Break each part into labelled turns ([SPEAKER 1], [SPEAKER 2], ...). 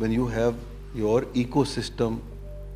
[SPEAKER 1] when you have your ecosystem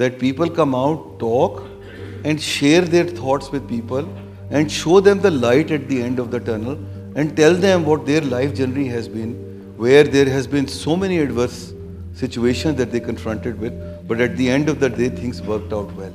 [SPEAKER 1] that people come out, talk and share their thoughts with people and show them the light at the end of the tunnel and tell them what their life journey has been, where there has been so many adverse situations that they confronted with, but at the end of the day things worked out well.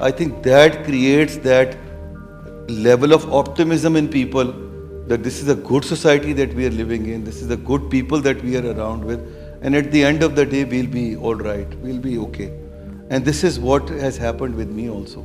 [SPEAKER 1] I think that creates that level of optimism in people that this is a good society that we are living in, this is the good people that we are around with, and at the end of the day we'll be all right, we'll be okay. And this is what has happened with me also.